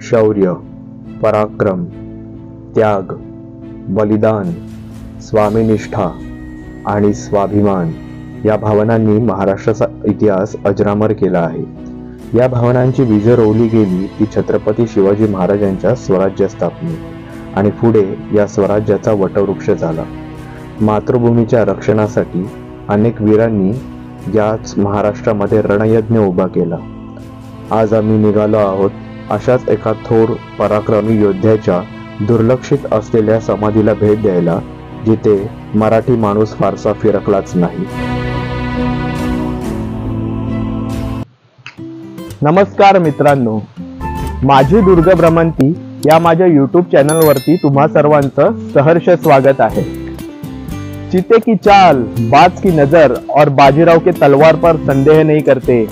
शौर्य, पराक्रम, त्याग, बलिदान, स्वामीनिष्ठा आणि स्वाभिमान या भावनांनी महाराष्ट्राचा इतिहास अजरामर केला आहे. या भावनांची बीज रोवली गेली ती छत्रपती शिवाजी महाराजांच्या स्वराज्य स्थापने आणि पुढे या स्वराज्याचा वटवृक्ष झाला. मातृभूमीच्या रक्षणासाठी अनेक वीरांनी याच महाराष्ट्रामध्ये रणयज्ञ उभा केला. आज आम्ही निघालो आहोत अशाच एका थोर पराक्रमी योद्ध्याच्या दुर्लक्षित असलेल्या समाधीला भेट द्यायला, जिथे मराठी माणूस फारसा फिरकलाच नाही. नमस्कार मित्रांनो, माझी दुर्ग भ्रमंती या माझ्या यूट्यूब चॅनलवरती तुम्हा सर्वांचं सहर्ष स्वागत आहे. चीते की चाल, बाज की नजर और बाजीराव के तलवार पर संदेह नहीं करते,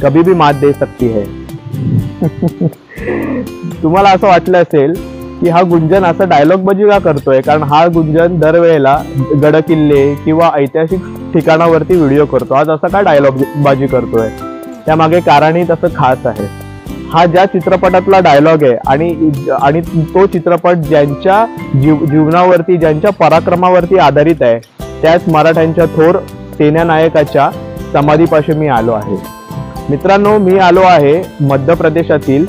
कभी भी मात दे सकती है. तुम्हाला असं वाटलं असेल की हा गुंजन असं डायलॉग बाजी का करतोय, कारण हा गुंजन दरवेळेला गड किल्ले किंवा ऐतिहासिक ठिकाणावरती व्हिडिओ करतो. आज असा का डायलॉग बाजी करतोय, त्यामागे कारणही तसं खास आहे. हा ज्या चित्रपटातला डायलॉग आहे आणि तो चित्रपट ज्यांच्या जीवनावरती, ज्यांच्या पराक्रमावरती आधारित आहे, त्याच मराठ्यांच्या थोर सेनानायकाच्या समाधीपाशी मी आलो आहे. मित्रांनो, मी आलो आहे मध्य प्रदेशातील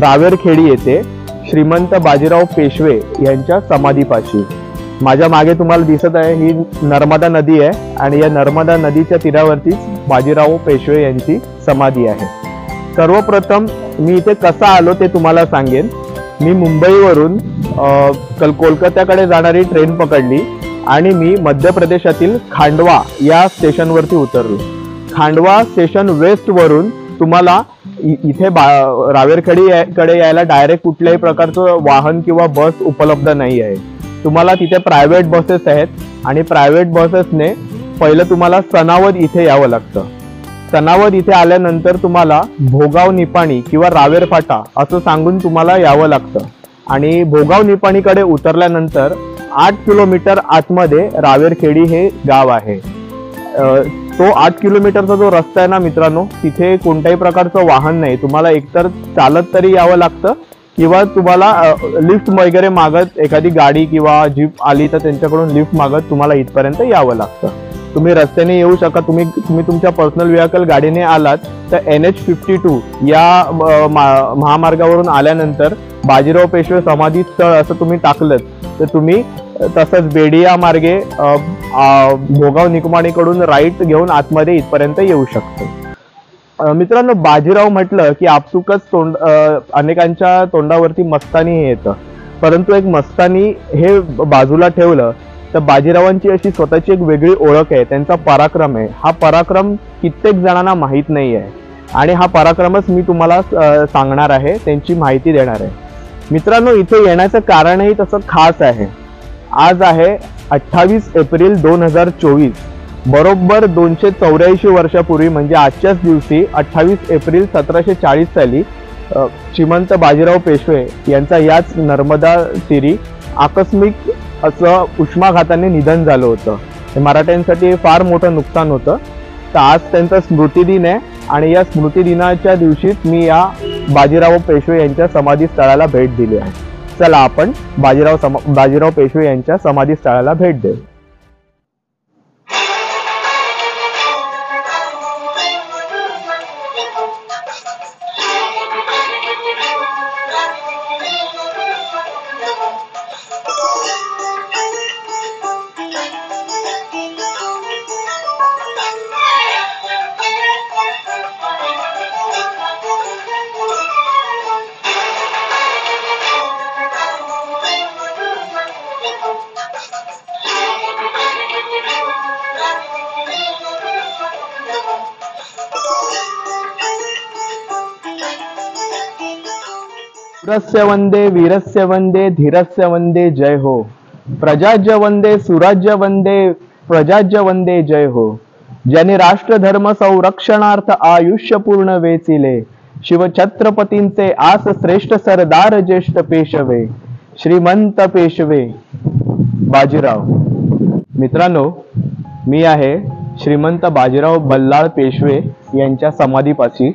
रावेरखेडी येथे श्रीमंत बाजीराव पेशवे यांच्या समाधीपाशी. माझ्या मागे तुम्हाला दिसत आहे ही नर्मदा नदी आहे आणि या नर्मदा नदीच्या तीरावरतीच बाजीराव पेशवे यांची समाधी आहे. सर्वप्रथम मी इथे कसा आलो ते तुम्हाला सांगेन. मी मुंबईवरून कोलकात्याकडे जाणारी ट्रेन पकडली आणि मी मध्य प्रदेशातील खांडवा या स्टेशनवरती उतरलो. खांडवा स्टेशन वेस्ट वरून तुम्हाला इथे रावेरखेडीकडे यायला डायरेक्ट कुठल्याही प्रकारचं वाहन किंवा बस उपलब्ध नाही आहे. तुम्हाला तिथे प्रायव्हेट बसेस आहेत आणि प्रायव्हेट बसेसने पहिलं तुम्हाला सनावद इथे यावं लागतं. सनावद इथे आल्यानंतर तुम्हाला भोगाव निपाणी किंवा रावेर फाटा असं सांगून तुम्हाला यावं लागतं आणि भोगाव निपाणीकडे उतरल्यानंतर 8 किलोमीटर आतमध्ये रावेरखेडी हे गाव आहे. तो 8 किलोमीटरचा जो रस्ता आहे ना मित्रांनो, तिथे कोणत्याही प्रकारचं वाहन नाही. तुम्हाला एकतर चालत तरी यावं लागतं किंवा तुम्हाला लिफ्ट वगैरे मागत एखादी गाडी किंवा जीप आली तर त्यांच्याकडून लिफ्ट मागत तुम्हाला इथपर्यंत यावं लागतं. तुम्ही रस्त्याने येऊ शकता. तुम्ही तुमच्या पर्सनल व्हेकल गाडीने आलात तर NH52 या महामार्गावरून आल्यानंतर बाजीराव पेशवे समाधी स्थळ असं तुम्ही टाकलं तर तुम्ही तसंच बेडिया मार्गे भोगाव निपाणीकडून राईट घेऊन आतमध्ये इथपर्यंत येऊ शकतो. मित्रांनो, बाजीराव म्हटलं की आपसुकच अनेकांच्या तोंडावरती मस्तानी हे येतं, परंतु एक मस्तानी हे बाजूला ठेवलं तर बाजीरावांची अशी स्वतःची एक वेगळी ओळख आहे, त्यांचा पराक्रम आहे. हा पराक्रम कित्येक जणांना माहीत नाही आहे आणि हा पराक्रमच मी तुम्हाला सांगणार आहे, त्यांची माहिती देणार आहे. मित्रांनो, इथे येण्याचं कारणही तसं खास आहे. आज आहे 28 एप्रिल 2024. बरोबर 284 वर्षापूर्वी म्हणजे आजच्याच दिवशी 28 एप्रिल 1740 साली श्रीमंत बाजीराव पेशवे यांचा याच नर्मदा तीरी आकस्मिक असं उष्माघाताने निधन झालं होतं. हे मराठ्यांसाठी फार मोठं नुकसान होतं. तर आज त्यांचा स्मृतिदिन आहे आणि या स्मृतिदिनाच्या दिवशीच मी या बाजीराव पेशवे यांच्या समाधी स्थळाला भेट दिली आहे. चला आपण बाजीराव पेशवे यांच्या समाधी स्थळाला भेट देऊ. शूरस्य वंदे वीरस्य वंदे धीरस्य वंदे जय हो. प्रजाज्य वंदे सुराज्य वंदे प्रजाज्य वंदे जय हो. ज्याने राष्ट्रधर्म संरक्षणार्थ आयुष्य पूर्ण वेचिले, शिवछत्रपतींचे आस श्रेष्ठ सरदार ज्येष्ठ पेशवे श्रीमंत पेशवे बाजीराव. मित्रांनो, मी आहे श्रीमंत बाजीराव बल्लाळ पेशवे यांच्या समाधीपाशी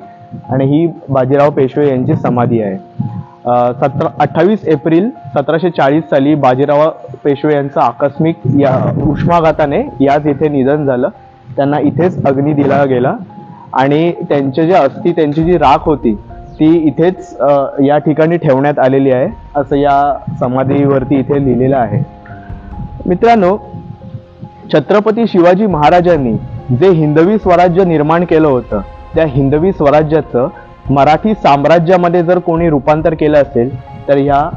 आणि ही बाजीराव पेशवे यांची समाधी आहे. 28 एप्रिल 1740 साली बाजीराव पेशवे यांचं आकस्मिक या उष्माघाताने याच इथे निधन झालं. त्यांना इथेच अग्नी दिला गेला आणि त्यांचे जे अस्थी, त्यांची जी राख होती ती इथेच या ठिकाणी ठेवण्यात आलेली आहे, असं या समाधीवरती इथे लिहिलेलं आहे. मित्रांनो, छत्रपती शिवाजी महाराजांनी जे हिंदवी स्वराज्य निर्माण केलं होतं, त्या हिंदवी स्वराज्याचं मराठी साम्राज्यामध्ये जर कोणी रूपांतर केलं असेल तर ह्या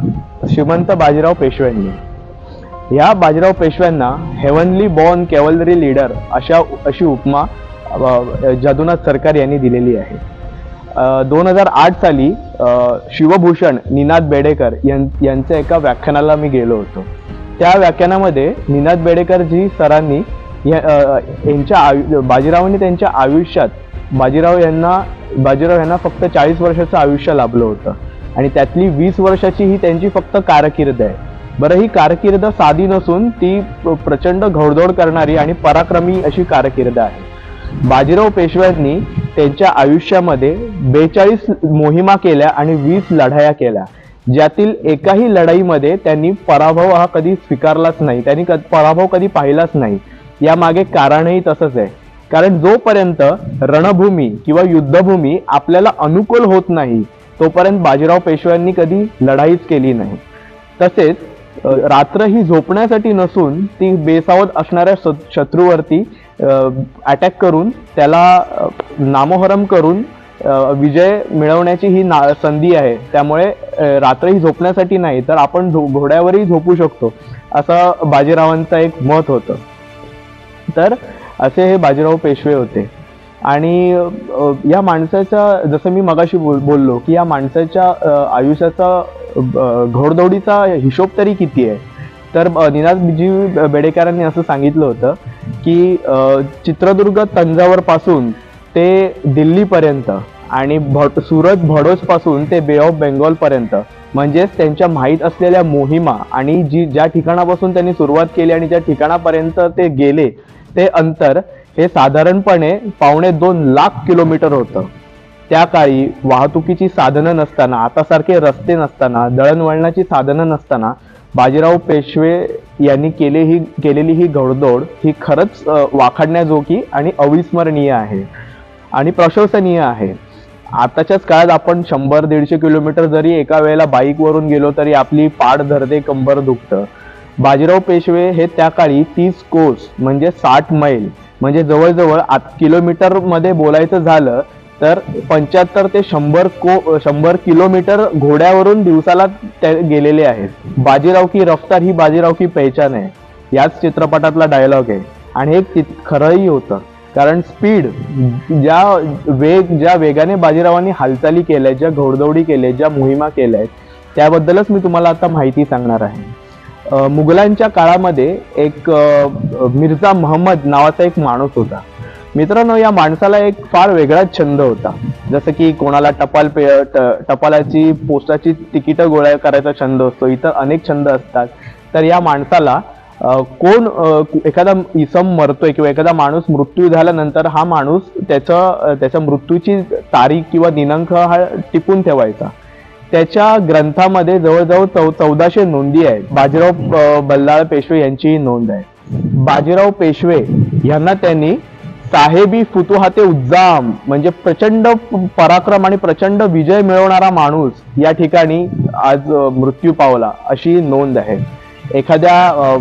श्रीमंत बाजीराव पेशव्यांनी. ह्या बाजीराव पेशव्यांना हेवनली बॉर्न कॅव्हलरी लीडर अशी उपमा जादूनाथ सरकार यांनी दिलेली आहे. 2008 साली शिवभूषण निनाद बेडेकर यांच्या एका व्याख्यानाला मी गेलो होतो. त्या व्याख्यानामध्ये निनाद बेडेकरजी सरांनी बाजीरावांनी त्यांच्या आयुष्यात बाजीराव यांना फक्त 40 वर्षाचं आयुष्य लाभलं होतं आणि त्यातली 20 वर्षाची ही त्यांची फक्त कारकीर्द आहे. बरं, ही कारकीर्द साधी नसून ती प्रचंड घोडदौड करणारी आणि पराक्रमी अशी कारकीर्द आहे. बाजीराव पेशव्यांनी त्यांच्या आयुष्यामध्ये 42 मोहिमा केल्या आणि 20 लढाया केल्या, ज्यातील एकाही लढाईमध्ये त्यांनी पराभव हा कधी स्वीकारलाच नाही, त्यांनी पराभव कधी पाहिलाच नाही. यामागे कारणही तसंच आहे, कारण जोपर्यंत रणभूमी किंवा युद्धभूमी आपल्याला अनुकूल होत नाही तोपर्यंत बाजीराव पेशव्यांनी कधी लढाईच केली नाही. तसेच रात्र ही झोपण्यासाठी नसून ती बेसावध असणाऱ्या शत्रूवरती अटॅक करून त्याला नामोहरम करून विजय मिळवण्याची ही संधी आहे. त्यामुळे रात्र ही झोपण्यासाठी नाही तर आपण घोड्यावरही झोपू शकतो, असं बाजीरावांचं एक मत होतं. तर असे हे बाजीराव पेशवे होते. आणि या माणसाच्या, जसं मी मगाशी बोललो की या माणसाच्या आयुष्याचा घोडदौडीचा हिशोब तरी किती आहे, तर निनादजी बेडेकरांनी असं सांगितलं होतं की चित्रदुर्ग तंजावर पासून ते दिल्लीपर्यंत आणि सुरत भडोस पासून ते बे ऑफ बेंगॉल पर्यंत, म्हणजेच त्यांच्या माहीत असलेल्या मोहिमा आणि ज्या ठिकाणापासून त्यांनी सुरुवात केली आणि ज्या ठिकाणापर्यंत ते गेले ते अंतर हे साधारणपणे 2.25 लाख किलोमीटर होतं. त्या काळी वाहतुकीची साधनं नसताना, आतासारखे रस्ते नसताना, दळणवळणाची साधनं नसताना बाजीराव पेशवे यांनी केलेली ही घोडदौड ही खरंच वाखाणण्याजोगी आणि अविस्मरणीय आहे आणि प्रशंसनीय आहे. आताच्याच काळात आपण 100-150 किलोमीटर जरी एका वेळेला बाईकवरून गेलो तरी आपली पाठ धरते, कंबर दुखतं. बाजीराव पेशवे हे त्या काळी 30 कोस म्हणजे 60 मैल म्हणजे जवळजवळ किलोमीटर मध्ये बोलायचं झालं तर 75 ते 100 किलोमीटर घोड्यावरून दिवसाला गेलेले आहेत. बाजीराव की रफ्तार ही बाजीराव की पहचान आहे, याच चित्रपटातला डायलॉग आहे. आणि हे खरंही होतं, कारण स्पीड, ज्या वेगाने बाजीरावांनी हालचाली केल्या, ज्या घोडदौडी केल्या, ज्या मोहिमा केल्या आहेत, त्याबद्दलच मी तुम्हाला आता माहिती सांगणार आहे. मुघलांच्या काळामध्ये एक मिर्झा महम्मद नावाचा एक माणूस होता. मित्रांनो, या माणसाला एक फार वेगळाच छंद होता. जसं की कोणाला टपालाची पोस्टाची तिकीटं गोळा करायचा छंद असतो, इतर अनेक छंद असतात. तर या माणसाला एखादा इसम मरतोय किंवा एखादा माणूस मृत्यू झाल्यानंतर हा माणूस त्याच्या मृत्यूची तारीख किंवा दिनांक हा टिपून ठेवायचा. त्याच्या ग्रंथामध्ये जवळजवळ 1400 नोंदी आहेत. बाजीराव बल्लाळ पेशवे यांची नोंद आहे. बाजीराव पेशवे यांना त्यांनी साहेबी फुतुहाते उज्जाम म्हणजे प्रचंड पराक्रम आणि प्रचंड विजय मिळवणारा माणूस या ठिकाणी आज मृत्यू पावला अशी नोंद आहे. एखाद्या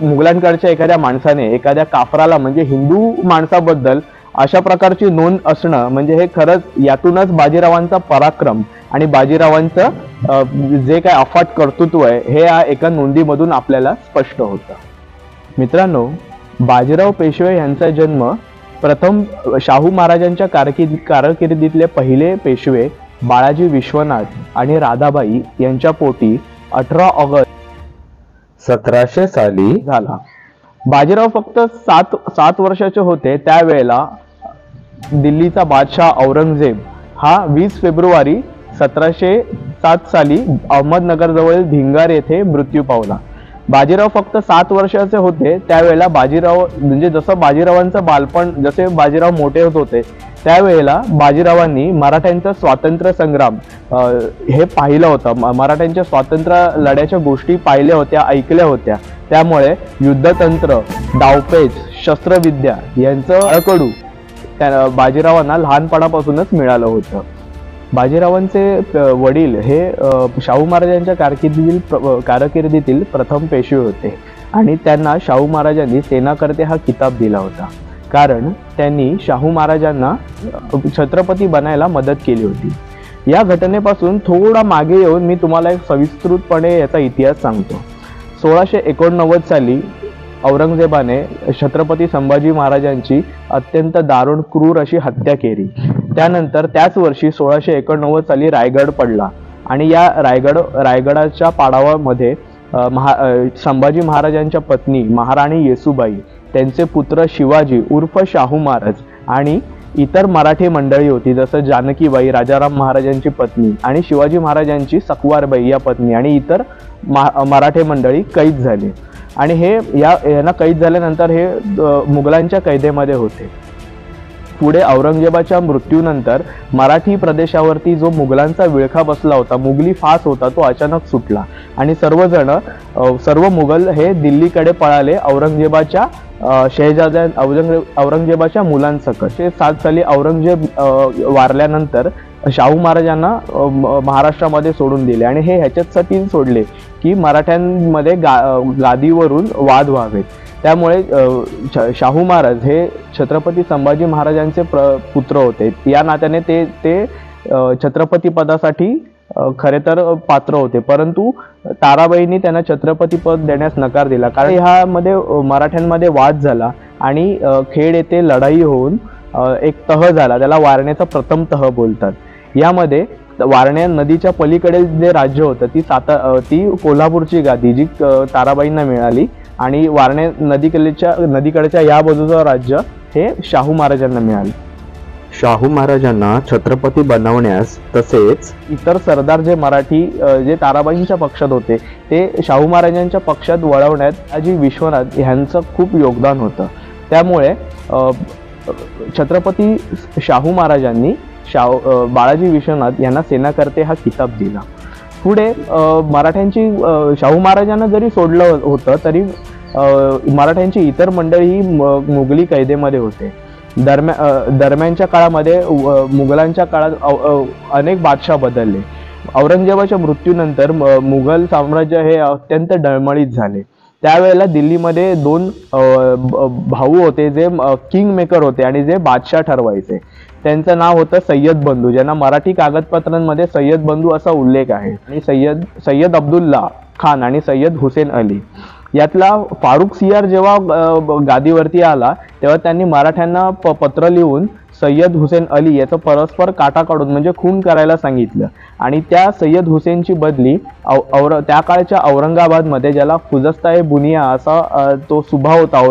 मुघलांकडच्या एखाद्या माणसाने एखाद्या काफराला म्हणजे हिंदू माणसाबद्दल अशा प्रकारची नोंद असणं म्हणजे हे खरंच यातूनच बाजीरावांचा पराक्रम आणि बाजीरावांचं जे काय अफाट कर्तृत्व आहे हे या एका नोंदीमधून आपल्याला स्पष्ट होतं. मित्रांनो, बाजीराव पेशवे यांचा जन्म प्रथम शाहू महाराजांच्या कारकिर्दीतले पहिले पेशवे बाळाजी विश्वनाथ आणि राधाबाई यांच्या पोटी 18 ऑगस्ट 1700 साली झाला. बाजीराव फक्त 7 वर्षाचे होते त्यावेळेला दिल्लीचा बादशाह औरंगजेब हा 20 फेब्रुवारी 1707 साली अहमदनगर जवळ धिंगार येथे मृत्यू पावला. बाजीराव फक्त 7 वर्षाचे होते त्यावेळेला बाजीराव म्हणजे जसं बाजीरावांचं बालपण, जसे बाजीराव मोठे होत होते त्यावेळेला बाजीरावांनी मराठ्यांचा स्वातंत्र्य संग्राम हे पाहिलं होतं, मराठ्यांच्या स्वातंत्र्य लढ्याच्या गोष्टी पाहिल्या होत्या, ऐकल्या होत्या. त्यामुळे युद्धतंत्र, डावपेच, शस्त्रविद्या यांचं अळकडू त्या बाजीरावांना लहानपणापासूनच मिळालं होतं. बाजीरावांचे वडील हे शाहू महाराजांच्या कारकिर्दीतील प्रथम पेशवे होते आणि त्यांना शाहू महाराजांनी सेनाकर्ते हा किताब दिला होता, कारण त्यांनी शाहू महाराजांना छत्रपती बनायला मदत केली होती. या घटनेपासून थोडा मागे येऊन मी तुम्हाला एक सविस्तृतपणे याचा इतिहास सांगतो. 1689 साली औरंगजेबाने छत्रपती संभाजी महाराजांची अत्यंत दारुण क्रूर अशी हत्या केली. त्यानंतर त्याच वर्षी 1689 साली रायगड पडला आणि या रायगडाच्या पाडावामध्ये संभाजी महाराजांच्या पत्नी महाराणी येसूबाई, त्यांचे पुत्र शिवाजी उर्फ शाहू महाराज आणि इतर मराठी मंडळी होती, जसं जानकीबाई राजाराम महाराजांची पत्नी आणि शिवाजी महाराजांची सकवारबाई या पत्नी आणि इतर मराठी मंडळी कैद झाली. आणि हे यांना कैद झाल्यानंतर हे मुघलांच्या कैदेमध्ये होते. पुढे औरंगजेबाच्या मृत्यूनंतर मराठी प्रदेशावरती जो मुघलांचा विळखा बसला होता, मुघली फास होता, तो अचानक सुटला आणि सर्व मुघल हे दिल्लीकडे पळाले औरंगजेबाच्या औरंगजेबाच्या मुलांसकट. 7 साली औरंगजेब वारल्यानंतर शाहू महाराजांना महाराष्ट्रामध्ये सोडून दिले आणि हे ह्याच्यासाठी सोडले की मराठ्यांमध्ये गादीवरून वाद व्हावेत. त्यामुळे शाहू महाराज हे छत्रपती संभाजी महाराजांचे पुत्र होते. या नात्याने ते छत्रपती पदासाठी खरे तर पात्र होते, परंतु ताराबाईंनी त्यांना छत्रपती पद देण्यास नकार दिला, कारण ह्यामध्ये मराठ्यांमध्ये वाद झाला आणि खेड येथे लढाई होऊन एक तह झाला, त्याला वारणेचा प्रथम तह बोलतात. यामध्ये वारण्या नदीच्या पलीकडे जे राज्य होतं ती कोल्हापूरची गादी जी ताराबाईंना मिळाली आणि वारणे नदीकडच्या या बाजूचं राज्य हे शाहू महाराजांना मिळाले. शाहू महाराजांना छत्रपती बनवण्यास तसेच इतर सरदार जे मराठी जे ताराबाईंच्या पक्षात होते ते शाहू महाराजांच्या पक्षात वळवण्यात शहाजी विश्वनाथ यांचं खूप योगदान होतं. त्यामुळे छत्रपती शाहू महाराजांनी बाळाजी विश्वनाथ यांना सेनाकर्ते हा किताब दिला. पुढे मराठ्यांची शाहू महाराजांना जरी सोडलं होतं तरी मराठ्यांची इतर मंडळी ही मुघली कैदेमध्ये होते. दरम्यानच्या काळामध्ये मुघलांच्या काळात अनेक बादशाह बदलले. औरंगजेबाच्या मृत्यूनंतर मुघल साम्राज्य हे अत्यंत डळमळीत झाले. त्यावेळेला दिल्लीमध्ये 2 भाऊ होते जे किंग मेकर होते आणि जे बादशाह ठरवायचे. त्यांचं नाव होतं सय्यद बंधू, ज्यांना मराठी कागदपत्रांमध्ये सय्यद बंधू असा उल्लेख आहे. आणि सय्यद अब्दुल्ला खान आणि सय्यद हुसेन अली. यातला फारुख सियार जेव्हा गादीवरती आला तेव्हा त्यांनी मराठ्यांना पत्र लिहून सय्यद हुसेन अली याचं परस्पर काटा काढून म्हणजे खून करायला सांगितलं आणि त्या सय्यद हुसेनची बदली त्या काळच्या औरंगाबादमध्ये, ज्याला खुजस्ता-ए बुनिया असा तो सुभा होता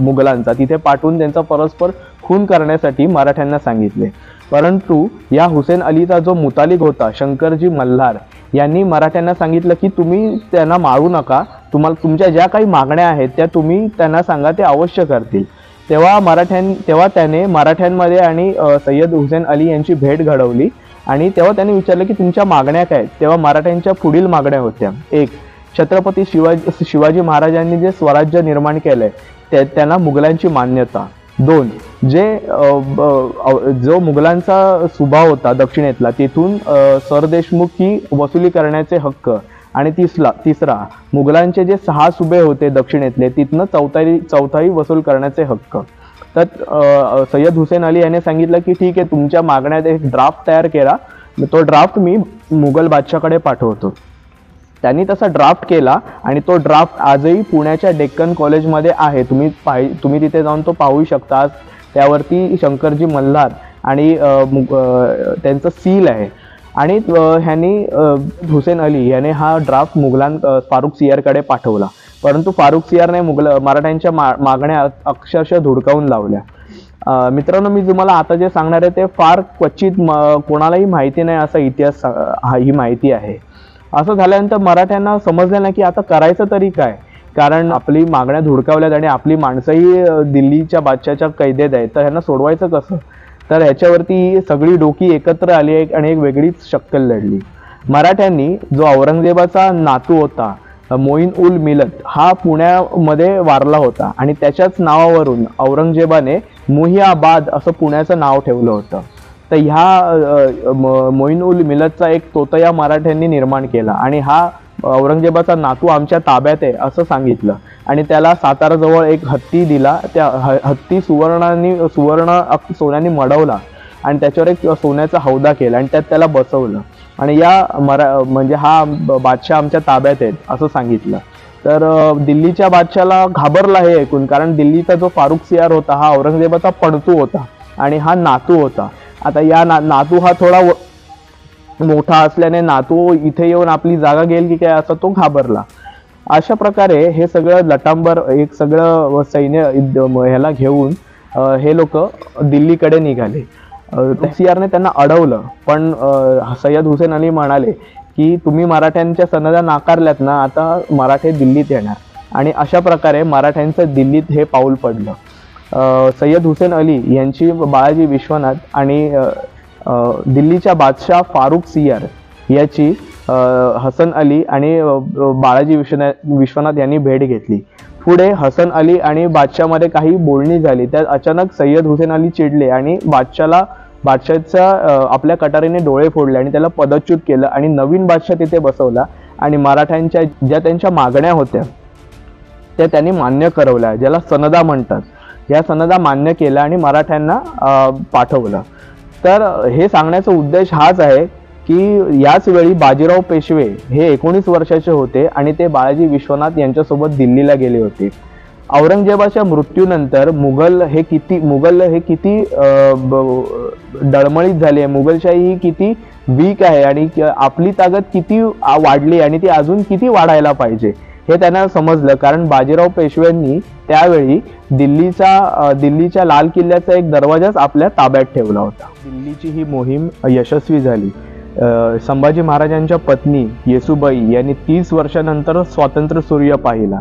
मुघलांचा, तिथे पाठवून त्यांचा परस्पर खून करण्यासाठी मराठ्यांना सांगितले. परंतु या हुसेन अलीचा जो मुतालिक होता शंकरजी मल्हार यांनी मराठ्यांना सांगितलं की तुम्ही त्यांना मारू नका, तुमच्या ज्या काही मागण्या आहेत त्या तुम्ही त्यांना सांगा, ते अवश्य करतील. तेव्हा त्याने मराठ्यांमध्ये आणि सय्यद हुसेन अली यांची भेट घडवली आणि तेव्हा त्यांनी विचारलं की तुमच्या मागण्या काय. तेव्हा मराठ्यांच्या पुढील मागण्या होत्या: 1. छत्रपती शिवाजी महाराजांनी जे स्वराज्य निर्माण केलंय त्यांना मुघलांची मान्यता. 2. जो मुघलांचा सुभा होता दक्षिणेतला तिथून सरदेशमुखी वसुली करण्याचे हक्क. आणि 3. मुघलांचे जे 6 सुबे होते दक्षिणेतले तिथनं चौथाई वसूल करण्याचे हक्क. तर सय्यद हुसेन अली याने सांगितलं की ठीक आहे, तुमच्या मागण्यात एक ड्राफ्ट तयार केला, तो ड्राफ्ट मी मुघल बादशाहकडे पाठवतो. त्यांनी तसा ड्राफ्ट केला आणि तो ड्राफ्ट आजही पुण्याच्या डेक्कन कॉलेजमध्ये आहे. तुम्ही तिथे जाऊन तो पाहू शकता. त्यावरती शंकरजी मल्हार आणि त्यांचं सील आहे. आणि ह्यांनी हुसेन अली याने हा ड्राफ्ट फारुख सियारकडे पाठवला, परंतु फारुख सियारने मराठ्यांच्या मागण्या अक्षरशः धुडकावून लावल्या. मित्रांनो, मी तुम्हाला आता जे सांगणार आहे ते फार क्वचित कोणालाही माहिती नाही असा इतिहास ही माहिती आहे. असं झाल्यानंतर मराठ्यांना समजलं नाही की आता करायचं तरी काय. कारण आपली मागण्या धुडकावल्यात आणि आपली माणसंही दिल्लीच्या बादशाहच्या कैदेत आहेत, तर ह्यांना सोडवायचं कसं? तर ह्याच्यावरती सगळी डोकी एकत्र आली आणि एक वेगळीच शक्कल लढली. मराठ्यांनी जो औरंगजेबाचा नातू होता मोईन उल मिलत हा पुण्यामध्ये वारला होता आणि त्याच्याच नावावरून औरंगजेबाने मुहियाबाद असं पुण्याचं नाव ठेवलं होतं. तर ह्या मोईन उल मिलतचा एक तोतया मराठ्यांनी निर्माण केला आणि हा औरंगजेबाचा नातू आमच्या ताब्यात आहे असं सांगितलं आणि त्याला साताराजवळ एक हत्ती दिला. त्या हत्ती सोन्याने मडवला आणि त्याच्यावर एक सोन्याचा हौदा केला आणि त्यात त्याला बसवलं आणि म्हणजे हा बादशाह आमच्या ताब्यात आहेत असं सांगितलं. तर दिल्लीच्या बादशाला घाबरला हे ऐकून, कारण दिल्लीचा जो फारुख सियार होता हा औरंगजेबाचा पणतू होता आणि हा नातू होता. आता या नातू हा थोडा मोठा असल्याने नातू इथे येऊन आपली जागा घेईल की काय असं तो घाबरला. अशा प्रकारे हे सगळं लटांबर एक सगळं सैन्य ह्याला घेऊन हे लोक दिल्लीकडे निघाले. सियारने त्यांना अडवलं, पण सय्यद हुसेन अली म्हणाले की तुम्ही मराठ्यांच्या सनदा नाकारल्यात ना, आता मराठे दिल्लीत येणार. आणि अशा प्रकारे मराठ्यांचं दिल्लीत हे पाऊल पडलं. सय्यद हुसेन अली यांची बाळाजी विश्वनाथ आणि दिल्लीच्या बादशाह फारुख सियार याची हसन अली आणि बाळाजी विश्वनाथ यांनी भेट घेतली. पुढे हसन अली आणि बादशाहमध्ये काही बोलणी झाली. त्यात अचानक सय्यद हुसेन अली चिडले आणि बादशाहच्या आपल्या कटारीने डोळे फोडले आणि त्याला पदच्युत केलं आणि नवीन बादशाह तिथे बसवला आणि मराठ्यांच्या ज्या त्यांच्या मागण्या होत्या त्या त्यांनी मान्य करवल्या, ज्याला सनदा म्हणतात. या सनदा मान्य केल्या आणि मराठ्यांना पाठवलं. तर हे सांगण्याचा उद्देश हाच आहे की याच वेळी बाजीराव पेशवे हे 19 वर्षाचे होते आणि ते बाळाजी विश्वनाथ यांच्यासोबत दिल्लीला गेले होते. औरंगजेबाच्या मृत्यूनंतर मुघल हे किती डळमळीत झाले आहे, मुघलशाही ही किती वीक आहे आणि आपली ताकद किती वाढली आणि ती अजून किती वाढायला पाहिजे हे त्यांना समजलं. कारण बाजीराव पेशव्यांनी त्यावेळी दिल्लीच्या लाल किल्ल्याचा एक दरवाजाच आपल्या ताब्यात ठेवला होता. दिल्लीची ही मोहीम यशस्वी झाली. संभाजी महाराजांच्या पत्नी येसूबाई यांनी 30 वर्षानंतर स्वातंत्र्य सूर्य पाहिला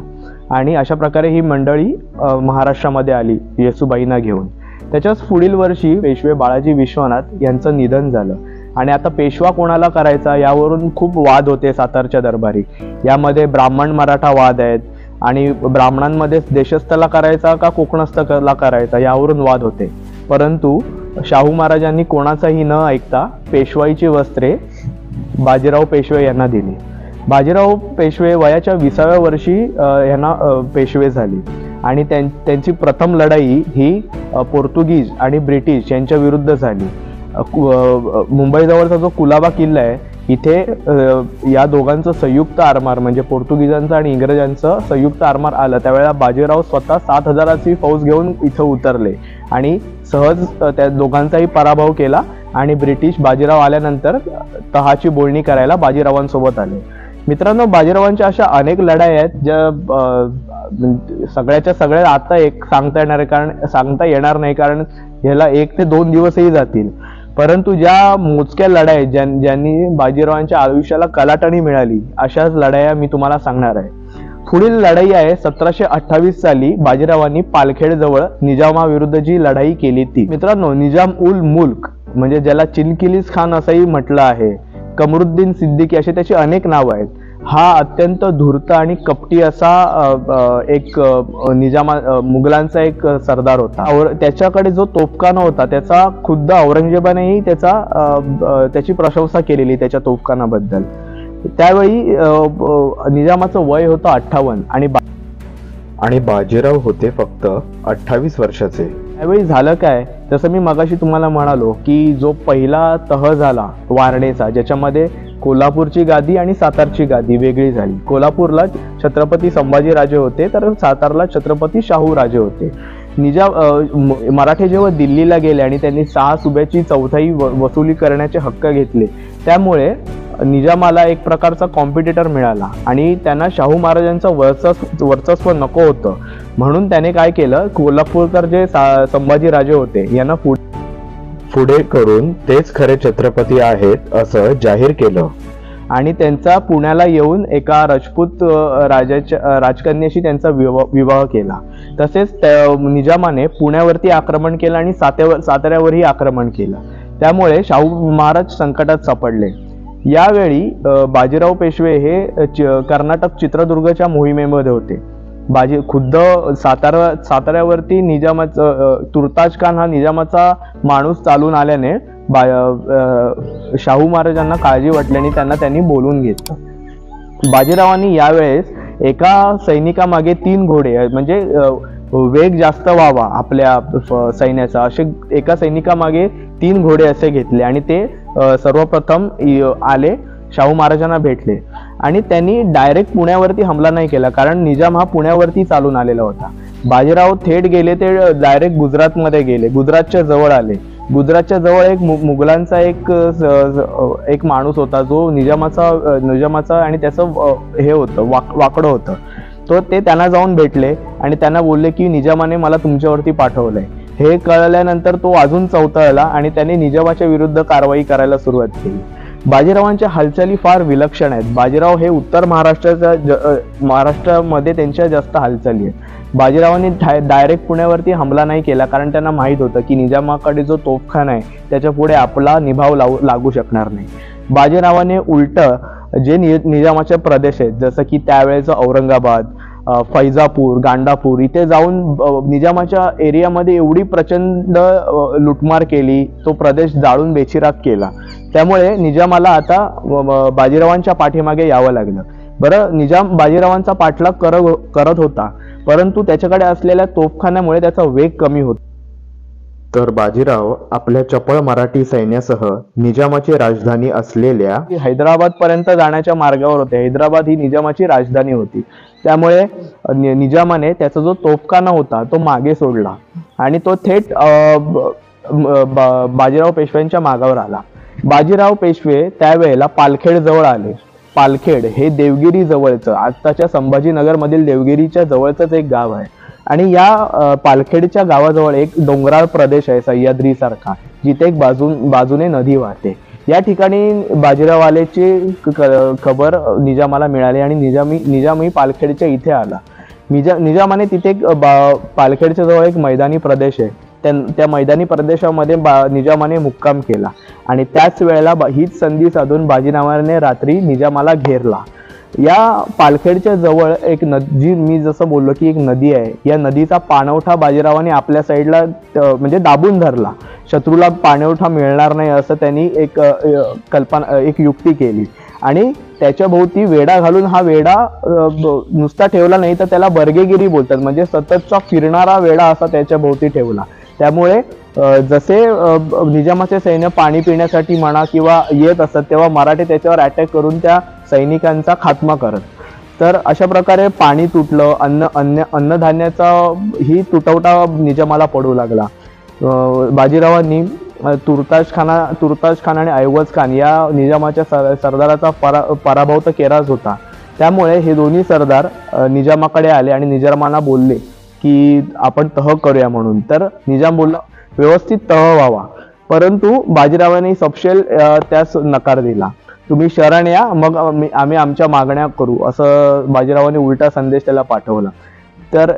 आणि अशा प्रकारे ही मंडळी महाराष्ट्रामध्ये आली येसूबाईंना घेऊन. त्याच्याच पुढील वर्षी पेशवे बाळाजी विश्वनाथ यांचं निधन झालं आणि आता पेशवा कोणाला करायचा यावरून खूप वाद होते सातारच्या दरबारी. यामध्ये ब्राह्मण मराठा वाद आहेत आणि ब्राह्मणांमध्ये देशस्थला करायचा का कोकणस्थला करायचा यावरून वाद होते. परंतु शाहू महाराजांनी कोणाचाही न ऐकता पेशवाईची वस्त्रे बाजीराव पेशवे यांना दिली. बाजीराव पेशवे वयाच्या 20व्या वर्षी यांना पेशवे झाले आणि त्यांची प्रथम लढाई ही पोर्तुगीज आणि ब्रिटिश यांच्या विरुद्ध झाली. मुंबईजवळचा जो कुलाबा किल्ला आहे इथे या दोघांचं संयुक्त आरमार म्हणजे पोर्तुगीजांचं आणि इंग्रजांचं संयुक्त आरमार आलं. त्यावेळेला बाजीराव स्वतः 7,000ची फौज घेऊन इथं उतरले आणि सहज त्या दोघांचाही पराभव केला आणि ब्रिटिश बाजीराव आल्यानंतर तहाची बोलणी करायला बाजीरावांसोबत आले. मित्रांनो, बाजीरावांच्या अशा अनेक लढाई आहेत ज्या सगळ्याच्या सगळ्या आता एक सांगता येणार नाही, कारण ह्याला 1 ते 2 दिवसही जातील. परंतु ज्या मोजक्या लढाई ज्यांनी बाजीरावांच्या आयुष्याला कलाटणी मिळाली अशाच लढाया मी तुम्हाला सांगणार आहे. पुढील लढाई आहे 1728 साली बाजीरावांनी पालखेड जवळ निजामाविरुद्ध जी लढाई केली ती. मित्रांनो, निजाम उल मुल्क म्हणजे ज्याला चिलकिलीस खान असंही म्हटलं आहे, कमरुद्दीन सिद्दीकी अशी त्याची अनेक नावं आहेत. हा अत्यंत धूर्त आणि कपटी असा एक मुघलांचा एक सरदार होता. त्याच्याकडे जो तोफखाना होता त्याचा खुद्द औरंगजेबानेही त्याची प्रशंसा केलेली त्याच्या तोफखानाबद्दल. त्यावेळी निजामाचं वय होतं 58 आणि बाजीराव होते फक्त 28 वर्षाचे. त्यावेळी झालं काय, जसं मी मगाशी तुम्हाला म्हणालो की जो पहिला तह झाला वारणेचा, ज्याच्यामध्ये कोल्हापूरची गादी आणि सातारची गादी वेगळी झाली. कोल्हापूरला छत्रपती संभाजीराजे होते तर सातारला छत्रपती शाहू राजे होते. मराठे जेव्हा दिल्लीला गेले आणि त्यांनी 6 सुब्याची चौथाई वसुली करण्याचे हक्क घेतले, त्यामुळे निजामाला एक प्रकारचा कॉम्पिटिटर मिळाला आणि त्यांना शाहू महाराजांचं वर्चस्व नको होतं. म्हणून त्याने काय केलं, कोल्हापूरकर जे संभाजीराजे होते यांना पुढे करून तेच खरे छत्रपती आहेत असं जाहीर केलं आणि त्यांचा पुण्याला येऊन एका राजपूत राजकन्याशी त्यांचा विवाह केला. तसेच निजामाने पुण्यावरती आक्रमण केलं आणि साताऱ्यावरही आक्रमण केलं. त्यामुळे शाहू महाराज संकटात सापडले. यावेळी बाजीराव पेशवे हे कर्नाटक चित्रदुर्गच्या मोहिमेमध्ये होते. खुद्द साताऱ्यावरती निजामाचा तुर्ताज खान हा निजामाचा माणूस चालून आल्याने शाहू महाराजांना काळजी वाटल्याने त्यांनी बोलून घेतलं. बाजीरावांनी यावेळेस एका सैनिकामागे 3 घोडे म्हणजे वेग जास्त व्हावा आपल्या सैन्याचा असे एका सैनिकामागे 3 घोडे असे घेतले आणि ते सर्वप्रथम आले, शाहू महाराजांना भेटले आणि त्यांनी डायरेक्ट पुण्यावरती हमला नाही केला, कारण निजाम हा पुण्यावरती चालून आलेला होता. बाजीराव थेट गेले ते डायरेक्ट गुजरातमध्ये गेले, गुजरातच्या जवळ आले. गुजरातच्या जवळ एक मुघलांचा एक माणूस होता जो निजामाचा आणि त्याचं हे होतं वाकडं होतं. ते त्यांना जाऊन भेटले आणि त्यांना बोलले की निजामाने मला तुमच्यावरती पाठवलंय. हे कळल्यानंतर तो अजून चौथळला आणि त्याने निजामाच्या विरुद्ध कारवाई करायला सुरुवात केली. बाजीरावांच्या हालचाली फार विलक्षण आहेत. बाजीराव हे उत्तर महाराष्ट्रामध्ये त्यांच्या जास्त हालचाली आहेत. बाजीरावांनी डायरेक्ट पुण्यावरती हमला नाही केला, कारण त्यांना माहित होतं की निजामाकडे जो तोफखाना आहे त्याच्या पुढे आपला निभाव लागू शकणार नाही. बाजीरावाने उलट जे निजामाचे प्रदेश आहेत जसं की त्यावेळेचं औरंगाबाद, फैजापूर, गांडापूर इथे जाऊन निजामाच्या एरियामध्ये एवढी प्रचंड लुटमार केली, तो प्रदेश जाळून बेचिराग केला. त्यामुळे निजामाला आता बाजीरावांच्या पाठीमागे यावं लागलं. बरं, निजाम बाजीरावांचा पाठलाग करत होता, परंतु त्याच्याकडे असलेल्या तोफखान्यामुळे त्याचा वेग कमी होता. तर बाजीराव आपल्या चपळ मराठी सैन्यासह निजामाची राजधानी असलेल्या हैदराबाद पर्यंत जाण्याच्या मार्गावर होते. हैदराबाद ही निजामाची राजधानी होती. त्यामुळे निजामाने त्याचा जो तोफखाना होता तो मागे सोडला आणि तो थेट बाजीराव पेशव्यांच्या मागावर आला. बाजीराव पेशवे त्यावेळेला पालखेड जवळ आले. पालखेड हे देवगिरी जवळचं, आताच्या संभाजीनगर मधील देवगिरीच्या जवळचंच एक गाव आहे आणि या पालखेडच्या गावाजवळ एक डोंगराळ प्रदेश आहे सह्याद्री सारखा, जिथे एक बाजूने नदी वाहते. या ठिकाणी बाजीराव आल्याची खबर निजामाला मिळाली आणि निजामही पालखेडच्या इथे आला. निजामाने तिथे पालखेडच्या जवळ एक मैदानी प्रदेश आहे, त्या मैदानी प्रदेशामध्ये निजामाने मुक्काम केला आणि त्याच वेळेला हीच संधी साधून बाजीरावाने रात्री निजामाला घेरला. या पालखेडच्या जवळ एक नदी, मी जसं बोललो की एक नदी आहे, या नदीचा पाणवठा बाजीरावाने आपल्या साईडला म्हणजे दाबून धरला. शत्रूला पाणवठा मिळणार नाही असं त्यांनी एक युक्ती केली आणि त्याच्या भोवती वेढा घालून, हा वेढा नुसता ठेवला नाही तर त्याला बर्गेगिरी बोलतात, म्हणजे सततचा फिरणारा वेढा असा त्याच्या भोवती ठेवला. त्यामुळे जसे निजामाचे सैन्य पाणी पिण्यासाठी म्हणा किंवा येत असत तेव्हा मराठे त्याच्यावर अटॅक करून त्या सैनिकांचा खात्मा करत. तर अशा प्रकारे पाणी तुटलं, अन्नधान्याचा ही तुटवडा निजामाला पडू लागला. बाजीरावांनी तुर्ताज खान आणि ऐवज खान या निजामाच्या सरदाराचा पराभव तर केलाच होता. त्यामुळे हे दोन्ही सरदार निजामाकडे आले आणि निजामांना बोलले की आपण तह करूया म्हणून. तर निजाम बोलला व्यवस्थित तह व्हावा, परंतु बाजीरावांनी सपशेल त्यास नकार दिला. तुम्ही शरण या, मग आम्ही आमच्या मागण्या करू, असं बाजीरावांनी उलटा संदेश त्याला पाठवला. तर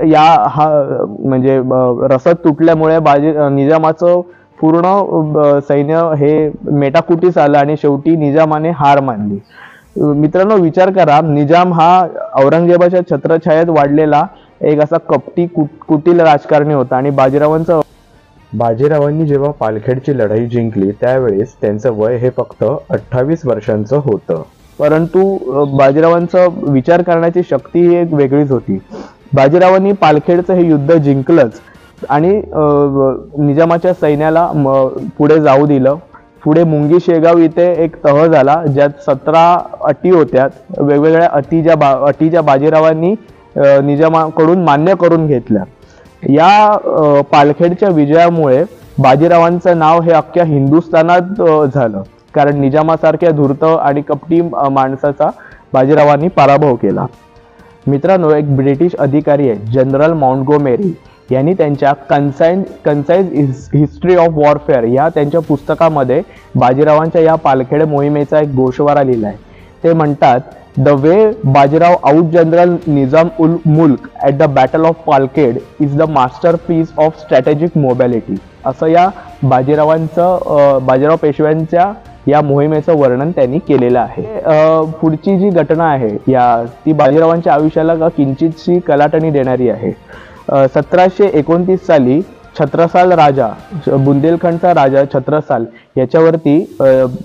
हा म्हणजे रसद तुटल्यामुळे निजामाचं पूर्ण सैन्य हे मेटाकुटीस आलं आणि शेवटी निजामाने हार मानली. मित्रांनो, विचार करा, निजाम हा औरंगजेबाच्या छत्रछायेत वाढलेला एक असा कपटी कुटील राजकारणी होता आणि बाजीरावांनी जेव्हा पालखेडची लढाई जिंकली त्यावेळेस त्यांचं वय हे फक्त 28 वर्षांचं होतं. परंतु बाजीरावांचा विचार करण्याची शक्ती ही एक वेगळीच होती. बाजीरावांनी पालखेडचं हे युद्ध जिंकलंच आणि निजामाच्या सैन्याला पुढे जाऊ दिलं. पुढे मुंगी शेगाव इथे एक तह झाला, ज्यात 17 अटी होत्या. वेगवेगळ्या अटी ज्या बाजीरावांनी निजामाकडून मान्य करून घेतल्या. या पालखेडच्या विजयामुळे बाजीरावांचं नाव हे अख्ख्या हिंदुस्थानात झालं, कारण निजामासारख्या धूर्त आणि कपटी माणसाचा बाजीरावांनी पराभव केला. मित्रांनो, एक ब्रिटिश अधिकारी आहे जनरल मॉन्टगोमेरी, यांनी त्यांच्या कन्साइज हिस्ट्री ऑफ वॉरफेअर या त्यांच्या पुस्तकामध्ये बाजीरावांच्या या पालखेड मोहिमेचा एक गोषवारा लिहिलाय. ते म्हणतात, the way Bajirao out general Nizam ul Mulk at the battle of Palkhed is the masterpiece of strategic mobility. असं या बाजीराव पेशव्यांच्या या मोहिमेचं वर्णन त्यांनी केलेलं आहे. पुढची जी घटना आहे ती बाजीरावांच्या आयुष्याला किंचितशी कलाटणी देणारी आहे. 1729 साली छत्रसाल राजा, बुंदेलखंडचा राजा छत्रसाल याच्यावरती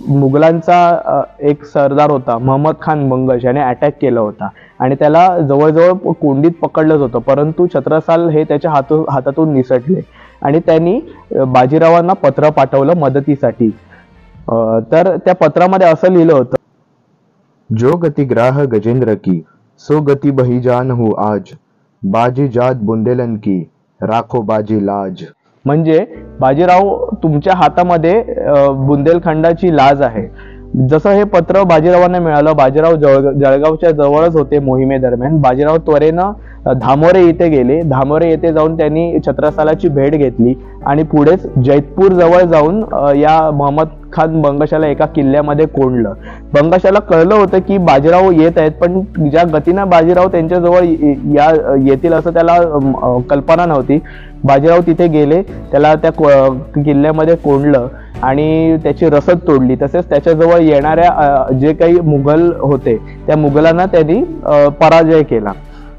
मुघलांचा एक सरदार होता महम्मद खान बंगश याने अटॅक केला होता आणि त्याला जवळजवळ कोंडीत पकडलंच होतं. परंतु छत्रसाल हे त्याच्या हातातून निसटले आणि त्यांनी बाजीरावांना पत्र पाठवलं मदतीसाठी. तर त्या पत्रामध्ये असं लिहिलं होतं, जो गती ग्राह गजेंद्र की, सो गती बहिजान हूँ आज, बाजी जात बुंदेलन की, राखो बाजी लाज. म्हणजे बाजीराव तुमच्या हातामध्ये बुंदेलखंडाची लाज आहे. जसं हे पत्र बाजीरावांना मिळालं, बाजीराव जळगावच्या जवळच होते मोहिमेदरम्यान. बाजीराव त्वरेनं धामोरे येथे गेले. धामोरे येथे जाऊन त्यांनी छत्रसालाची भेट घेतली आणि पुढेच जैतपूर जवळ जाऊन या महम्मद खान बंगशाला एका किल्ल्यामध्ये कोंडलं. बंगशाला कळलं होतं की बाजीराव येत आहेत, पण ज्या गतीनं बाजीराव त्यांच्याजवळ येतील असं त्याला कल्पना नव्हती. बाजीराव तिथे गेले, त्याला त्या किल्ल्यामध्ये कोंडलं आणि त्याची रसद तोडली. तसेच त्याच्याजवळ येणाऱ्या जे काही मुघल होते त्या मुघलांना त्यांनी पराजय केला.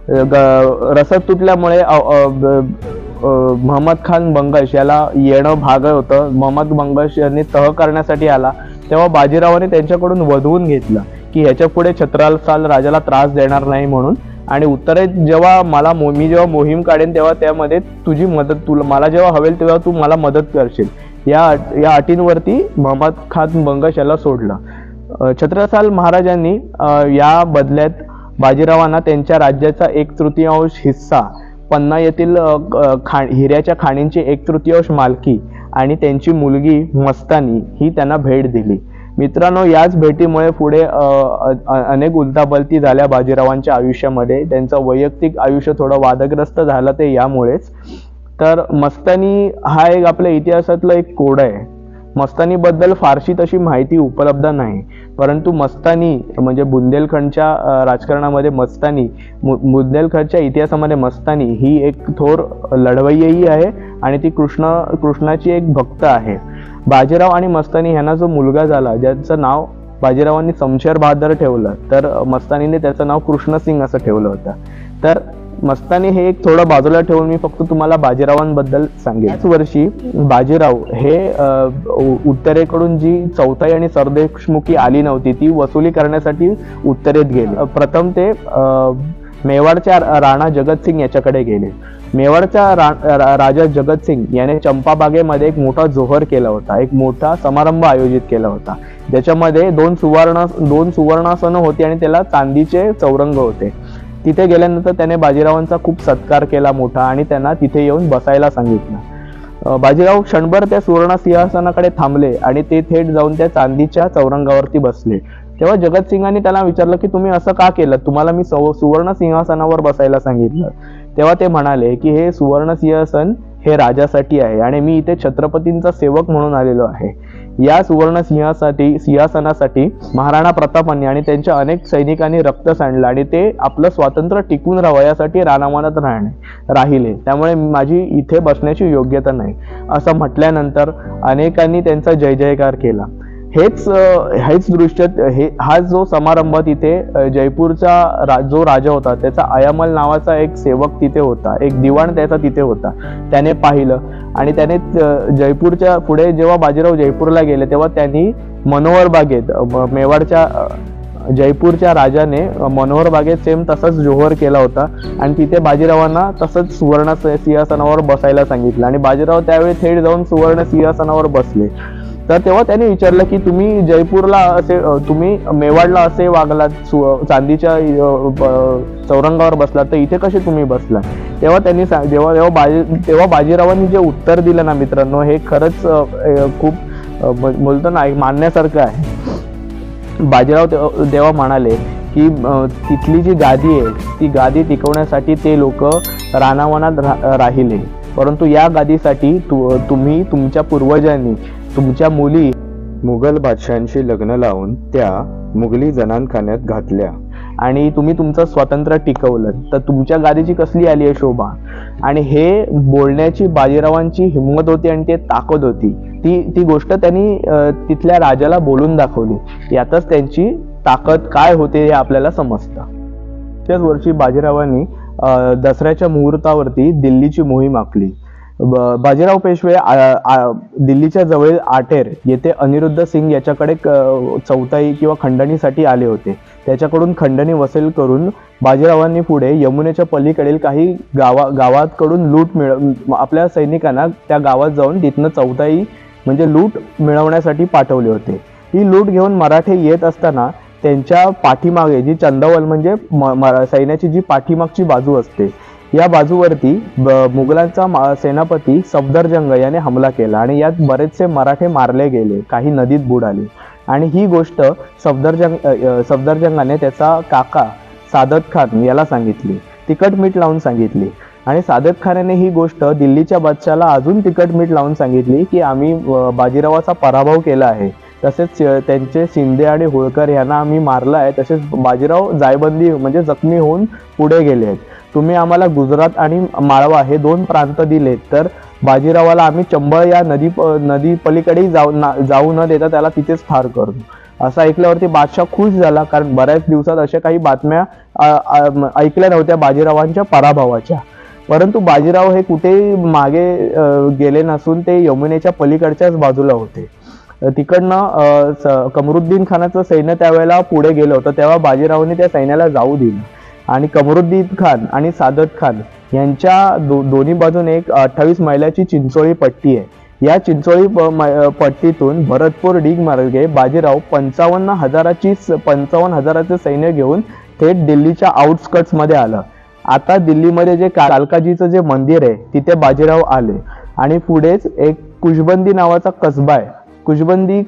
रसद तुटल्यामुळे महम्मद खान बंगश याला येणं भाग होतं. महम्मद बंगश यांनी तह करण्यासाठी आला तेव्हा बाजीरावाने त्यांच्याकडून वधवून घेतलं की ह्याच्या पुढे छत्रसाल राजाला त्रास देणार नाही म्हणून, आणि उत्तरेत जेव्हा मी जेव्हा मोहीम काढेन तेव्हा त्यामध्ये तुझी मदत, मला जेव्हा हवेल तेव्हा तू मला मदत करशील. या अटींवरती महम्मद खान बंगश याला सोडलं. छत्रसाल महाराजांनी या बदल्यात बाजीरावांना त्यांच्या राज्याचा 1/3 हिस्सा, पन्ना येथील हिऱ्याच्या खाणींची 1/3 मालकी आणि त्यांची मुलगी मस्तानी ही त्यांना भेट दिली. मित्रांनो, याच भेटीमुळे पुढे अनेक उलथापलथी झाल्या बाजीरावांच्या आयुष्यामध्ये. त्यांचं वैयक्तिक आयुष्य थोडं वादग्रस्त झालं ते यामुळेच. तर मस्तानी हा एक आपल्या इतिहासातला एक कोड आहे. मस्तानीबद्दल फारशी तशी माहिती उपलब्ध नाही, परंतु मस्तानी म्हणजे बुंदेलखंडच्या राजकारणामध्ये मस्तानी, बुंदेलखंडच्या इतिहासामध्ये मस्तानी ही एक थोर लढवय्यही आहे आणि ती कृष्णाची एक भक्त आहे. बाजीराव आणि मस्तानी यांना जो मुलगा झाला ज्याचं नाव बाजीरावांनी शमशेर बहादर ठेवलं, तर मस्तानीने त्याचं नाव कृष्णसिंग असं ठेवलं होतं. तर मस्तानी हे एक थोडं बाजूला ठेवून मी फक्त तुम्हाला बाजीरावांबद्दल सांगेन. याच वर्षी बाजीराव हे उत्तरेकडून जी चौथाई आणि सरदेशमुखी आली नव्हती ती वसुली करण्यासाठी उत्तरेत गेले. प्रथम ते मेवाडच्या राणा जगतसिंग याच्याकडे गेले. मेवाडचा राजा जगतसिंग याने चंपाबागेमध्ये एक मोठा जोहर केला होता, एक मोठा समारंभ आयोजित केला होता, ज्याच्यामध्ये दोन सुवर्णासनं होती आणि त्याला चांदीचे चौरंग होते. तिथे गेल्यानंतर त्याने बाजीरावांचा खूप सत्कार केला मोठा आणि त्यांना तिथे येऊन बसायला सांगितलं. बाजीराव क्षणभर त्या सुवर्ण सिंहासनाकडे थांबले आणि ते थेट जाऊन त्या चांदीच्या चौरंगावरती बसले. तेव्हा जगतसिंगांनी त्याला विचारलं की तुम्ही असं का केलं, तुम्हाला मी सुवर्ण सिंहासनावर बसायला सांगितलं. तेव्हा ते म्हणाले की हे सुवर्ण सिंहासन हे राजासाठी आहे आणि मी इथे छत्रपतींचा सेवक म्हणून आलेलो आहे. या सुवर्ण सिंहासनासाठी महाराणा प्रतापांनी आणि त्यांच्या अनेक सैनिकांनी रक्त सांडलं आणि ते आपलं स्वातंत्र्य टिकून राहावं यासाठी रानावनात राहिले, त्यामुळे माझी इथे बसण्याची योग्यता नाही असं म्हटल्यानंतर अनेकांनी त्यांचा जय जयकार केला. हेच दृश्य हा जो समारंभ तिथे जयपूरचा जो राजा होता त्याचा अयमल नावाचा एक सेवक तिथे होता, एक दिवाण त्याचा तिथे होता, त्याने पाहिलं आणि त्याने जयपूरच्या पुढे जेव्हा बाजीराव जयपूरला गेले तेव्हा त्यांनी मनोहर बागेत, मेवाडच्या जयपूरच्या राजाने मनोहर बागेत सेम तसाच जोहर केला होता आणि तिथे बाजीरावांना तसंच सुवर्ण सिंहासनावर बसायला सांगितलं आणि बाजीराव त्यावेळी थेट जाऊन सुवर्ण सिंहासनावर बसले. तर तेव्हा त्यांनी विचारलं की तुम्ही जयपूरला असे, तुम्ही मेवाडला असे वागलात, चांदीच्या चौरंगावर बसलात, तर इथे कसे तुम्ही बसला. तेव्हा त्यांनी तेव्हा बाजीरावांनी जे उत्तर दिलं ना मित्रांनो, हे खरंच खूप बोलतो ना मानण्यासारखं आहे. बाजीराव तेव्हा म्हणाले की तिथली जी गादी आहे ती गादी टिकवण्यासाठी ते लोक रानावनात राहिले, परंतु या गादीसाठी तुम्ही तुमच्या पूर्वजांनी तुमच्या मुली मुघल बादशाहांशी लग्न लावून त्या मुघली जनानखान्यात घातल्या. आणि तुम्ही तुमचं स्वातंत्र्य टिकवलं, तर तुमच्या गादीची कसली आली आहे शोभा. आणि हे बोलण्याची बाजीरावांची हिंमत होती आणि ते ताकद होती. ती गोष्ट त्यांनी तिथल्या राजाला बोलून दाखवली. यातच त्यांची ताकद काय होते हे आपल्याला समजतं. त्याच वर्षी बाजीरावांनी दसऱ्याच्या मुहूर्तावरती दिल्लीची मोहीम आखली. बाजीराव पेशवे दिल्लीच्या जवळील आटेर येथे अनिरुद्ध सिंग याच्याकडे चौथाई किंवा खंडणीसाठी आले होते. त्याच्याकडून खंडणी वसूल करून बाजीरावांनी पुढे यमुनेच्या पलीकडील काही गावाकडून लूट आपल्या सैनिकांना त्या गावात जाऊन तिथनं चौथाई म्हणजे लूट मिळवण्यासाठी पाठवले होते. ही लूट घेऊन मराठे येत असताना त्यांच्या पाठीमागे जी चंदावल म्हणजे सैन्याची जी पाठीमागची बाजू असते, या बाजूवरती मुघलांचा सेनापती सफदरजंग याने हमला केला आणि यात बरेचसे मराठे मारले गेले, काही नदीत बुडाले. आणि ही गोष्ट सफदरजंगाने त्याचा काका सादत खान याला सांगितली, तिखट मीठ लावून सांगितली. आणि सादत खानाने ही गोष्ट दिल्लीच्या बादशाला अजून तिखट मीठ लावून सांगितली की आम्ही बाजीरावाचा पराभव केला आहे, तसेच त्यांचे शिंदे आणि होळकर यांना आम्ही मारलं आहे, तसेच बाजीराव जायबंदी म्हणजे जखमी होऊन पुढे गेले आहेत. तुम्ही आम्हाला गुजरात आणि माळवा हे 2 प्रांत दिले तर बाजीरावाला आम्ही चंबळ या नदी पलीकडेही जाऊ न देता त्याला तिथेच ठार करू. असं ऐकल्यावरती बादशाह खुश झाला, कारण बऱ्याच दिवसात अशा काही बातम्या ऐकल्या नव्हत्या बाजीरावांच्या पराभवाच्या. परंतु बाजीराव हे कुठे मागे गेले नसून ते यमुनेच्या पलीकडच्याच बाजूला होते. तिकडनं कमरुद्दीन खानाचं सैन्य त्यावेळेला पुढे गेलं होतं, तेव्हा बाजीरावांनी त्या सैन्याला जाऊ दिलं. आणि कमरुद्दीन खान आणि सादत खान यांच्या दोन्ही बाजूने एक 28 मैलाची चिंचोळी पट्टी आहे. या चिंचोळी पट्टीतून भरतपूर डीग मार्गे बाजीराव 55,000चे सैन्य घेऊन थेट दिल्लीच्या आउटस्कट्स मध्ये आलं. आता दिल्लीमध्ये जे कालकाजीचं जे मंदिर आहे तिथे बाजीराव आले आणि पुढेच एक कुशबंदी नावाचा कसबा आहे, कुशबंदी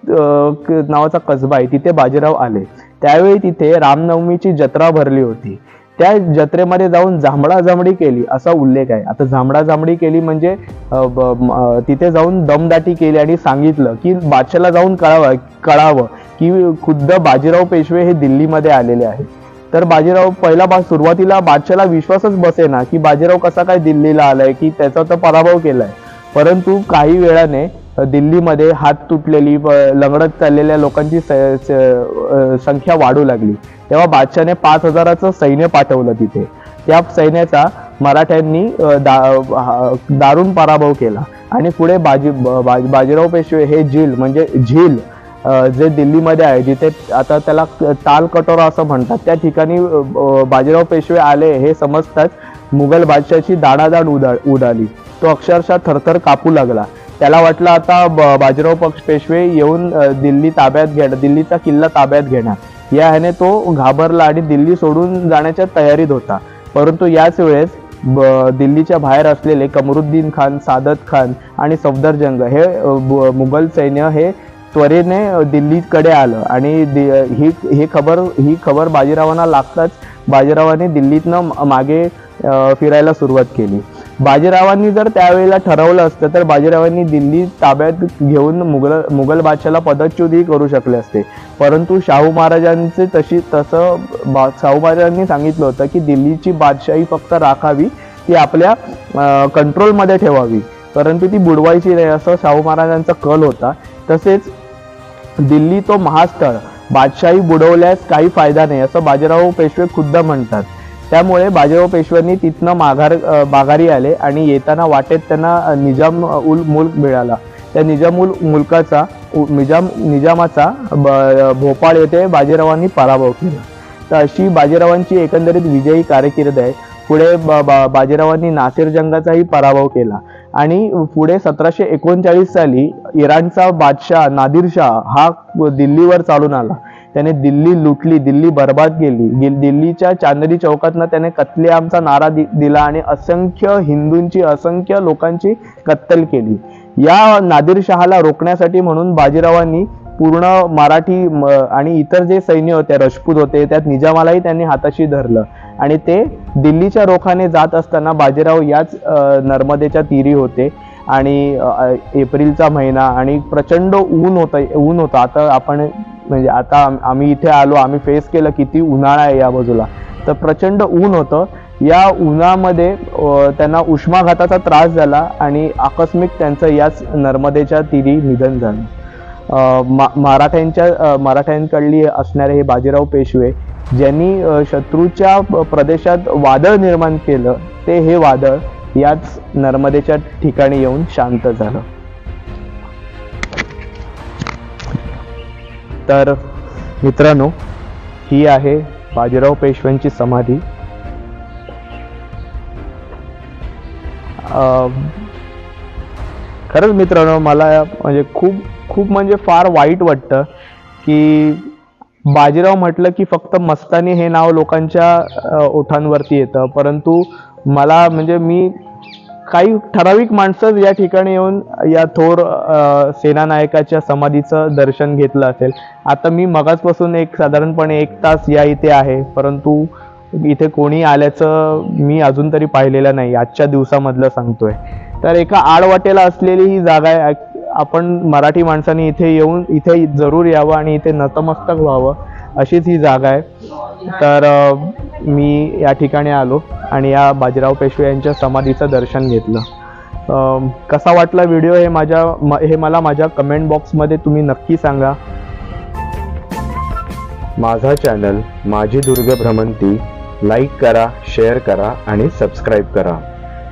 नावाचा कसबा आहे, तिथे बाजीराव आले. त्यावेळी तिथे रामनवमीची जत्रा भरली होती. त्या जत्रेमध्ये जाऊन जांभळाजांभळी केली असा उल्लेख आहे. आता जांभळाजांभळी केली म्हणजे तिथे जाऊन दमदाटी केली आणि सांगितलं की बादशाला जाऊन कळावं की खुद्द बाजीराव पेशवे हे दिल्लीमध्ये आलेले आहेत. तर बाजीराव सुरुवातीला बादशाला विश्वासच बसेना की बाजीराव कसा काय दिल्लीला आलाय, की त्याचा तर पराभव केलाय. परंतु काही वेळाने दिल्लीमध्ये हात तुटलेली लंगडत चाललेल्या लोकांची संख्या वाढू लागली. तेव्हा बादशाने 5,000चं सैन्य पाठवलं तिथे. त्या सैन्याचा मराठ्यांनी दारुण पराभव केला आणि पुढे बाजीराव पेशवे हे झील जे दिल्लीमध्ये आहे, जिथे आता त्याला ताल कटोरा असं म्हणतात, त्या ठिकाणी बाजीराव पेशवे आले हे समजताच मुघल बादशाची दाणादाण उडाली. तो अक्षरशः थरथर कापू लागला. त्याला वाटलं आता बाजीराव पेशवे येऊन दिल्लीचा किल्ला ताब्यात घेणार. या ह्याने तो घाबरला आणि दिल्ली सोडून जाण्याच्या तयारीत होता. परंतु याच वेळेस दिल्लीच्या बाहेर असलेले कमरुद्दीन खान, सादत खान आणि सफदरजंग हे मुघल सैन्य हे त्वरेने दिल्लीकडे आलं आणि ही खबर बाजीरावांना लागताच बाजीरावांनी दिल्लीतनं मागे फिरायला सुरुवात केली. बाजीरावांनी जर त्यावेळेला ठरवलं असतं तर बाजीरावांनी दिल्ली ताब्यात घेऊन मुघल बादशाला पदच्युतही करू शकले असते. परंतु शाहू महाराजांनी सांगितलं होतं की दिल्लीची बादशाही फक्त राखावी, ती आपल्या कंट्रोलमध्ये ठेवावी, परंतु ती बुडवायची नाही, असं शाहू महाराजांचा कल होता. तसेच दिल्ली तो महास्थळ, बादशाही बुडवल्यास काही फायदा नाही असं बाजीराव पेशवे खुद्द म्हणतात. त्यामुळे बाजीराव पेशव्यांनी तिथनं माघारी आले आणि येताना वाटेत त्यांना निजाम उल मुल्क मिळाला. त्या निजामाचा भोपाळ येथे बाजीरावांनी पराभव केला. तर अशी बाजीरावांची एकंदरीत विजयी कारकीर्द आहे. पुढे बाजीरावांनी नासिर जंगाचाही पराभव केला आणि पुढे 1739 साली इराणचा बादशाह नादिरशाह हा दिल्लीवर चालून आला. त्याने दिल्ली लुटली, दिल्ली बर्बाद केली. दिल्लीच्या चांदणी चौकातनं त्याने कत्लेआमचा नारा दिला आणि असंख्य हिंदूंची, असंख्य लोकांची कत्तल केली. या नादिरशहाला रोखण्यासाठी म्हणून बाजीरावांनी पूर्ण मराठी आणि इतर जे सैन्य होते, राजपूत होते, त्यात निजामालाही त्यांनी हाताशी धरलं आणि ते दिल्लीच्या रोखाने जात असताना बाजीराव याच नर्मदेच्या तीरी होते आणि एप्रिलचा महिना आणि प्रचंड ऊन होतं. आता आपण म्हणजे आता आम्ही इथे आलो, आम्ही फेस केलं किती उन्हाळा आहे या बाजूला, तर प्रचंड ऊन होतं. या उन्हामध्ये त्यांना उष्माघाताचा त्रास झाला आणि आकस्मिक त्यांचं याच नर्मदेच्या तीरी निधन झालं. मराठ्यांकडली असणारे हे बाजीराव पेशवे ज्यांनी शत्रूच्या प्रदेशात वादळ निर्माण केलं, ते हे वादळ याच नर्मदेच्या ठिकाणी येऊन शांत झालं. तर मित्रांनो, ही आहे बाजीराव पेशव्यांची समाधी. खरंच मित्रांनो, मला म्हणजे खूप म्हणजे फार वाईट वाटतं की बाजीराव म्हटलं की फक्त मस्तानी हे नाव लोकांच्या ओठांवरती येतं, परंतु मला म्हणजे मी काही ठराविक माणसं या ठिकाणी येऊन या थोर सेनानायकाच्या समाधीचं दर्शन घेतलं असेल. आता मी मगाचपासून साधारणपणे 1 तास या इथे आहे, परंतु इथे कोणी आल्याचं मी अजून तरी पाहिलेलं नाही, आजच्या दिवसामधलं सांगतोय. तर एका आडवाटेला असलेली ही जागा आहे. आपण मराठी माणसांनी इथे येऊन इथे जरूर यावं आणि इथे नतमस्तक व्हावं, अशीच ही जागा आहे. तर मी या ठिकाणी आलो आणि या बाजीराव पेशवे यांच्या समाधीचं दर्शन घेतलं. कसा वाटला व्हिडिओ हे मला माझ्या कमेंट बॉक्समध्ये तुम्ही नक्की सांगा. माझा चॅनल माझी दुर्ग भ्रमंती लाईक करा, शेअर करा आणि सबस्क्राईब करा.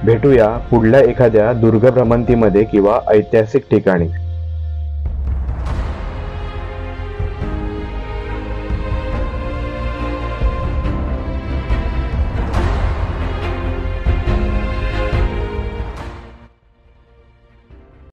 भेटूया पुढल्या एखाद्या दुर्ग भ्रमंतीमध्ये किंवा ऐतिहासिक ठिकाणी.